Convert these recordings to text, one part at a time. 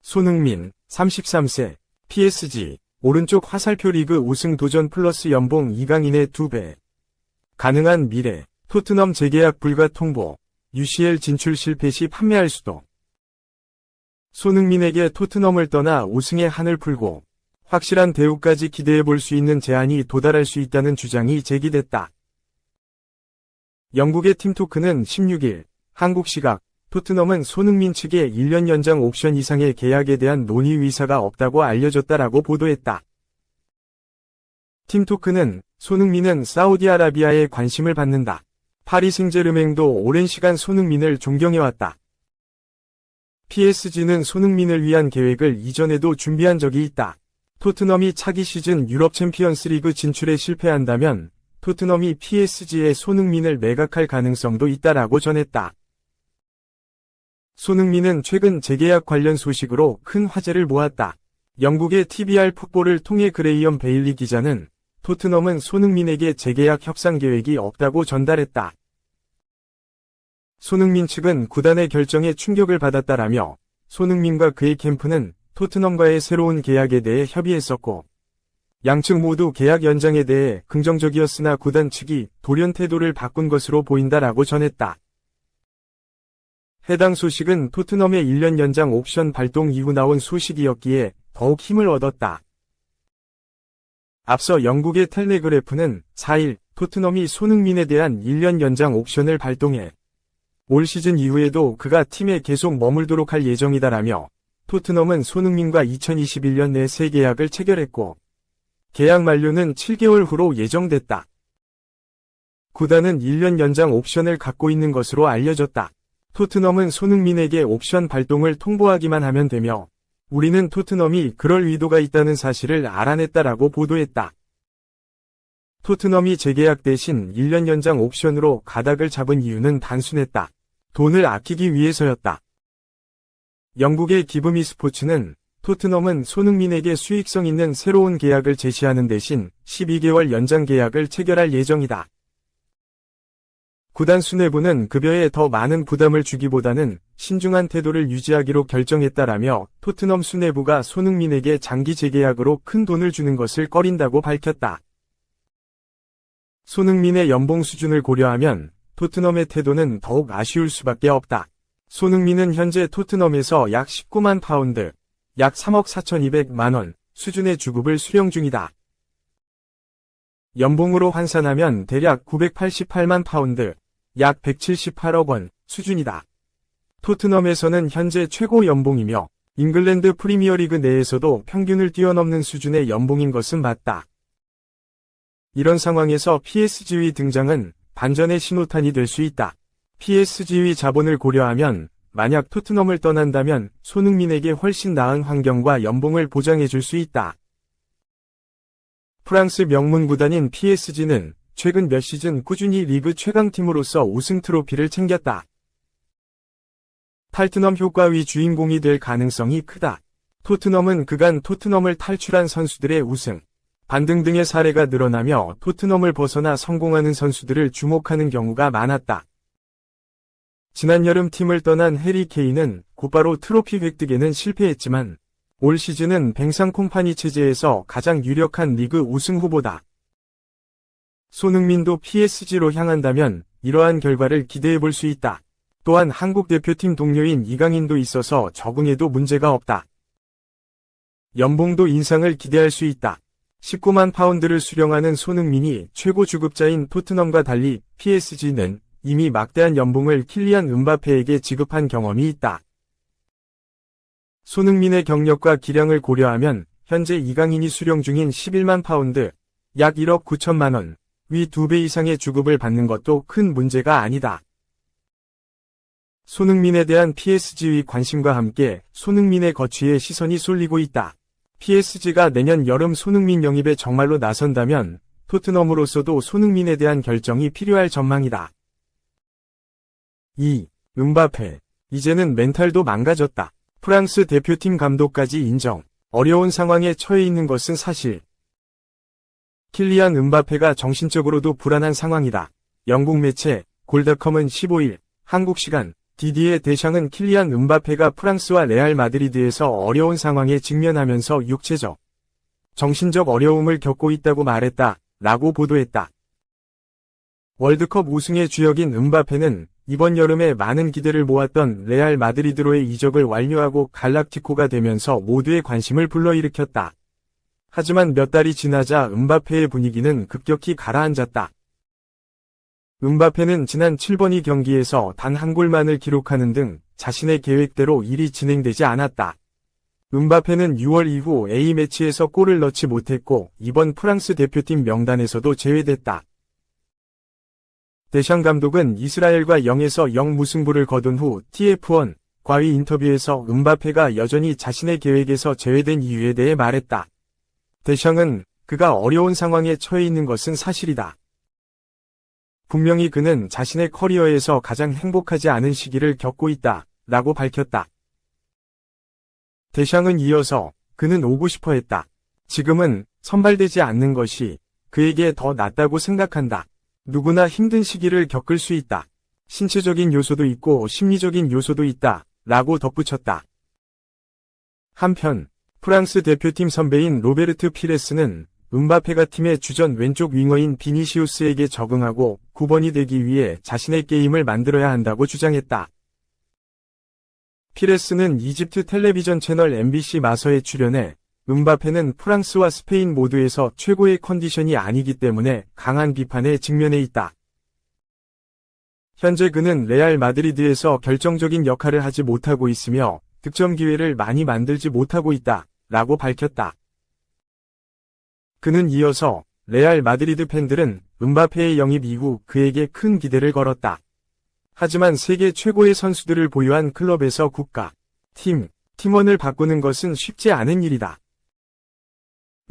손흥민, 33세, PSG, 오른쪽 화살표 리그 우승 도전 플러스 연봉 이강인의 2배. 가능한 미래, 토트넘 재계약 불가 통보, UCL 진출 실패 시 판매할 수도. 손흥민에게 토트넘을 떠나 우승의 한을 풀고 확실한 대우까지 기대해볼 수 있는 제한이 도달할 수 있다는 주장이 제기됐다. 영국의 팀토크는 16일 한국 시각 토트넘은 손흥민 측에 1년 연장 옵션 이상의 계약에 대한 논의 의사가 없다고 알려졌다라고 보도했다. 팀토크는 손흥민은 사우디아라비아에 관심을 받는다. 파리 생제르맹도 오랜 시간 손흥민을 존경해왔다. PSG는 손흥민을 위한 계획을 이전에도 준비한 적이 있다. 토트넘이 차기 시즌 유럽 챔피언스 리그 진출에 실패한다면 토트넘이 PSG에 손흥민을 매각할 가능성도 있다라고 전했다. 손흥민은 최근 재계약 관련 소식으로 큰 화제를 모았다. 영국의 TVR 풋볼을 통해 그레이엄 베일리 기자는 토트넘은 손흥민에게 재계약 협상 계획이 없다고 전달했다. 손흥민 측은 구단의 결정에 충격을 받았다라며 손흥민과 그의 캠프는 토트넘과의 새로운 계약에 대해 협의했었고 양측 모두 계약 연장에 대해 긍정적이었으나 구단 측이 돌연 태도를 바꾼 것으로 보인다라고 전했다. 해당 소식은 토트넘의 1년 연장 옵션 발동 이후 나온 소식이었기에 더욱 힘을 얻었다. 앞서 영국의 텔레그래프는 4일 토트넘이 손흥민에 대한 1년 연장 옵션을 발동해 올 시즌 이후에도 그가 팀에 계속 머물도록 할 예정이다라며 토트넘은 손흥민과 2021년 내 새 계약을 체결했고 계약 만료는 7개월 후로 예정됐다. 구단은 1년 연장 옵션을 갖고 있는 것으로 알려졌다. 토트넘은 손흥민에게 옵션 발동을 통보하기만 하면 되며 우리는 토트넘이 그럴 의도가 있다는 사실을 알아냈다라고 보도했다. 토트넘이 재계약 대신 1년 연장 옵션으로 가닥을 잡은 이유는 단순했다. 돈을 아끼기 위해서였다. 영국의 기브미 스포츠는 토트넘은 손흥민에게 수익성 있는 새로운 계약을 제시하는 대신 12개월 연장 계약을 체결할 예정이다. 구단 수뇌부는 급여에 더 많은 부담을 주기보다는 신중한 태도를 유지하기로 결정했다라며 토트넘 수뇌부가 손흥민에게 장기 재계약으로 큰 돈을 주는 것을 꺼린다고 밝혔다. 손흥민의 연봉 수준을 고려하면 토트넘의 태도는 더욱 아쉬울 수밖에 없다. 손흥민은 현재 토트넘에서 약 19만 파운드, 약 3억 4,200만 원 수준의 주급을 수령 중이다. 연봉으로 환산하면 대략 988만 파운드, 약 178억 원 수준이다. 토트넘에서는 현재 최고 연봉이며 잉글랜드 프리미어리그 내에서도 평균을 뛰어넘는 수준의 연봉인 것은 맞다. 이런 상황에서 PSG의 등장은 반전의 신호탄이 될 수 있다. PSG의 자본을 고려하면 만약 토트넘을 떠난다면 손흥민에게 훨씬 나은 환경과 연봉을 보장해줄 수 있다. 프랑스 명문 구단인 PSG는 최근 몇 시즌 꾸준히 리그 최강팀으로서 우승 트로피를 챙겼다. 탈트넘 효과의 주인공이 될 가능성이 크다. 토트넘은 그간 토트넘을 탈출한 선수들의 우승, 반등 등의 사례가 늘어나며 토트넘을 벗어나 성공하는 선수들을 주목하는 경우가 많았다. 지난 여름 팀을 떠난 해리 케인은 곧바로 트로피 획득에는 실패했지만 올 시즌은 뱅상 콤파니 체제에서 가장 유력한 리그 우승 후보다. 손흥민도 PSG로 향한다면 이러한 결과를 기대해볼 수 있다. 또한 한국 대표팀 동료인 이강인도 있어서 적응해도 문제가 없다. 연봉도 인상을 기대할 수 있다. 19만 파운드를 수령하는 손흥민이 최고 주급자인 토트넘과 달리 PSG는 이미 막대한 연봉을 킬리안 음바페에게 지급한 경험이 있다. 손흥민의 경력과 기량을 고려하면 현재 이강인이 수령 중인 11만 파운드, 약 1억 9천만 원, 위 2배 이상의 주급을 받는 것도 큰 문제가 아니다. 손흥민에 대한 PSG의 관심과 함께 손흥민의 거취에 시선이 쏠리고 있다. PSG가 내년 여름 손흥민 영입에 정말로 나선다면 토트넘으로서도 손흥민에 대한 결정이 필요할 전망이다. 2. 음바페. 이제는 멘탈도 망가졌다. 프랑스 대표팀 감독까지 인정. 어려운 상황에 처해 있는 것은 사실. 킬리안 음바페가 정신적으로도 불안한 상황이다. 영국 매체 골닷컴은 15일 한국 시간 디디에 데샹은 킬리안 음바페가 프랑스와 레알 마드리드에서 어려운 상황에 직면하면서 육체적, 정신적 어려움을 겪고 있다고 말했다, 라고 보도했다. 월드컵 우승의 주역인 음바페는 이번 여름에 많은 기대를 모았던 레알 마드리드로의 이적을 완료하고 갈락티코가 되면서 모두의 관심을 불러일으켰다. 하지만 몇 달이 지나자 음바페의 분위기는 급격히 가라앉았다. 음바페는 지난 7번이 경기에서 단 한 골만을 기록하는 등 자신의 계획대로 일이 진행되지 않았다. 음바페는 6월 이후 A매치에서 골을 넣지 못했고 이번 프랑스 대표팀 명단에서도 제외됐다. 데샹 감독은 이스라엘과 0에서 0 무승부를 거둔 후 TF1 과의 인터뷰에서 음바페가 여전히 자신의 계획에서 제외된 이유에 대해 말했다. 데샹은 그가 어려운 상황에 처해 있는 것은 사실이다. 분명히 그는 자신의 커리어에서 가장 행복하지 않은 시기를 겪고 있다, 라고 밝혔다. 데샹은 이어서 그는 오고 싶어 했다. 지금은 선발되지 않는 것이 그에게 더 낫다고 생각한다. 누구나 힘든 시기를 겪을 수 있다. 신체적인 요소도 있고 심리적인 요소도 있다, 라고 덧붙였다. 한편 프랑스 대표팀 선배인 로베르트 피레스는 음바페가 팀의 주전 왼쪽 윙어인 비니시우스에게 적응하고 9번이 되기 위해 자신의 게임을 만들어야 한다고 주장했다. 피레스는 이집트 텔레비전 채널 MBC 마서에 출연해 음바페는 프랑스와 스페인 모두에서 최고의 컨디션이 아니기 때문에 강한 비판에 직면해 있다. 현재 그는 레알 마드리드에서 결정적인 역할을 하지 못하고 있으며 득점 기회를 많이 만들지 못하고 있다, 라고 밝혔다. 그는 이어서 레알 마드리드 팬들은 음바페의 영입 이후 그에게 큰 기대를 걸었다. 하지만 세계 최고의 선수들을 보유한 클럽에서 국가, 팀원을 바꾸는 것은 쉽지 않은 일이다.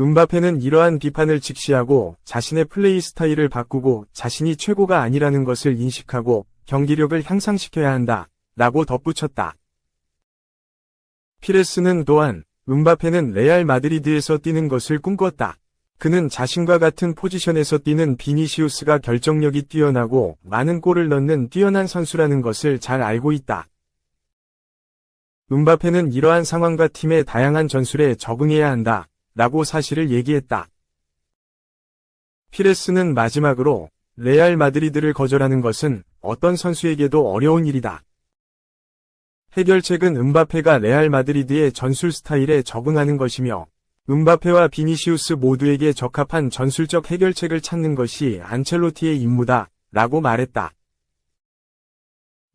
음바페는 이러한 비판을 직시하고 자신의 플레이 스타일을 바꾸고 자신이 최고가 아니라는 것을 인식하고 경기력을 향상시켜야 한다, 라고 덧붙였다. 피레스는 또한 음바페는 레알 마드리드에서 뛰는 것을 꿈꿨다. 그는 자신과 같은 포지션에서 뛰는 비니시우스가 결정력이 뛰어나고 많은 골을 넣는 뛰어난 선수라는 것을 잘 알고 있다. 음바페는 이러한 상황과 팀의 다양한 전술에 적응해야 한다, 라고 사실을 얘기했다. 피레스는 마지막으로 레알 마드리드를 거절하는 것은 어떤 선수에게도 어려운 일이다. 해결책은 음바페가 레알 마드리드의 전술 스타일에 적응하는 것이며 음바페와 비니시우스 모두에게 적합한 전술적 해결책을 찾는 것이 안첼로티의 임무다, 라고 말했다.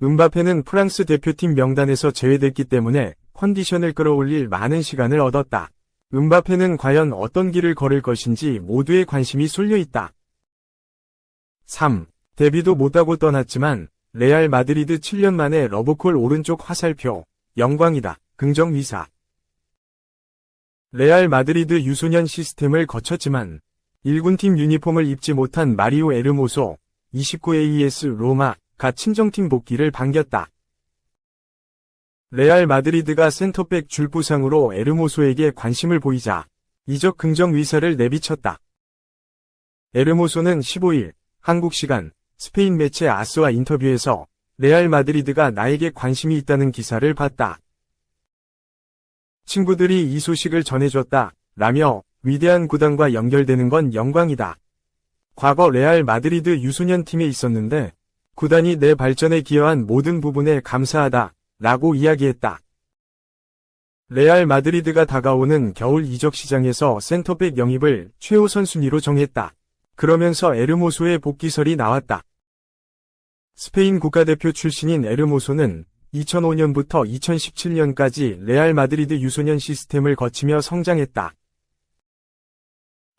음바페는 프랑스 대표팀 명단에서 제외됐기 때문에 컨디션을 끌어올릴 많은 시간을 얻었다. 음바페는 과연 어떤 길을 걸을 것인지 모두의 관심이 쏠려 있다. 3. 데뷔도 못하고 떠났지만 레알 마드리드 7년 만에 러브콜 오른쪽 화살표, 영광이다, 긍정위사. 레알 마드리드 유소년 시스템을 거쳤지만 1군팀 유니폼을 입지 못한 마리오 에르모소, 29AES 로마가 친정팀 복귀를 반겼다. 레알 마드리드가 센터백 줄부상으로 에르모소에게 관심을 보이자 이적 긍정 위사를 내비쳤다. 에르모소는 15일 한국 시간 스페인 매체 아스와 인터뷰에서 레알 마드리드가 나에게 관심이 있다는 기사를 봤다. 친구들이 이 소식을 전해줬다, 라며 위대한 구단과 연결되는 건 영광이다. 과거 레알 마드리드 유소년 팀에 있었는데 구단이 내 발전에 기여한 모든 부분에 감사하다, 라고 이야기했다. 레알 마드리드가 다가오는 겨울 이적 시장에서 센터백 영입을 최우선 순위로 정했다. 그러면서 에르모소의 복귀설이 나왔다. 스페인 국가대표 출신인 에르모소는 2005년부터 2017년까지 레알 마드리드 유소년 시스템을 거치며 성장했다.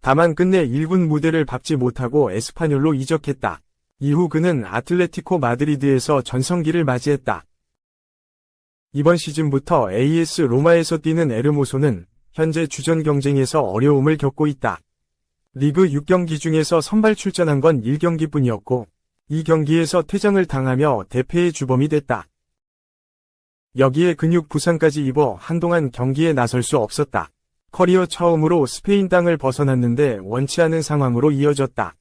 다만 끝내 1군 무대를 밟지 못하고 에스파뇰로 이적했다. 이후 그는 아틀레티코 마드리드에서 전성기를 맞이했다. 이번 시즌부터 AS 로마에서 뛰는 에르모소는 현재 주전 경쟁에서 어려움을 겪고 있다. 리그 6경기 중에서 선발 출전한 건 1경기뿐이었고 이 경기에서 퇴장을 당하며 대패의 주범이 됐다. 여기에 근육 부상까지 입어 한동안 경기에 나설 수 없었다. 커리어 처음으로 스페인 땅을 벗어났는데 원치 않은 상황으로 이어졌다.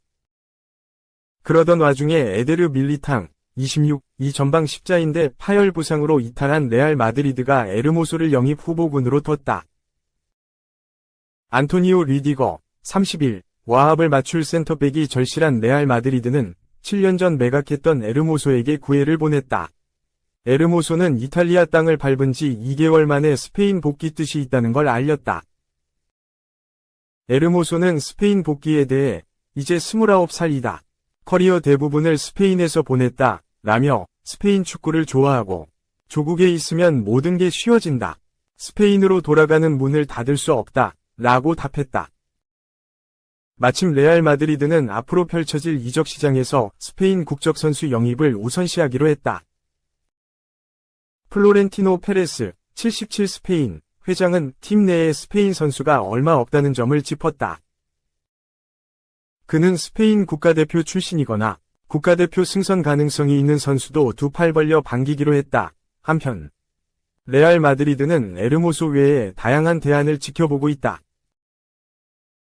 그러던 와중에 에데르 밀리탕, 26, 이 전방 십자인대 파열 부상으로 이탈한 레알 마드리드가 에르모소를 영입 후보군으로 뒀다. 안토니오 리디거, 31, 와합을 맞출 센터백이 절실한 레알 마드리드는 7년 전 매각했던 에르모소에게 구애를 보냈다. 에르모소는 이탈리아 땅을 밟은 지 2개월 만에 스페인 복귀 뜻이 있다는 걸 알렸다. 에르모소는 스페인 복귀에 대해 이제 29살이다. 커리어 대부분을 스페인에서 보냈다. 라며 스페인 축구를 좋아하고 조국에 있으면 모든 게 쉬워진다. 스페인으로 돌아가는 문을 닫을 수 없다. 라고 답했다. 마침 레알 마드리드는 앞으로 펼쳐질 이적 시장에서 스페인 국적 선수 영입을 우선시하기로 했다. 플로렌티노 페레스, 77 스페인 회장은 팀 내에 스페인 선수가 얼마 없다는 점을 짚었다. 그는 스페인 국가대표 출신이거나 국가대표 승선 가능성이 있는 선수도 두 팔 벌려 반기기로 했다. 한편 레알 마드리드는 에르모소 외에 다양한 대안을 지켜보고 있다.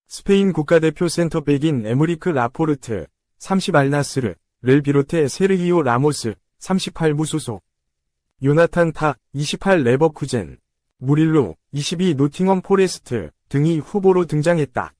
스페인 국가대표 센터백인 에무리크 라포르트, 30 알나스르를 비롯해 세르히오 라모스, 38 무소속, 요나탄 타, 28 레버쿠젠, 무릴로, 22 노팅엄 포레스트 등이 후보로 등장했다.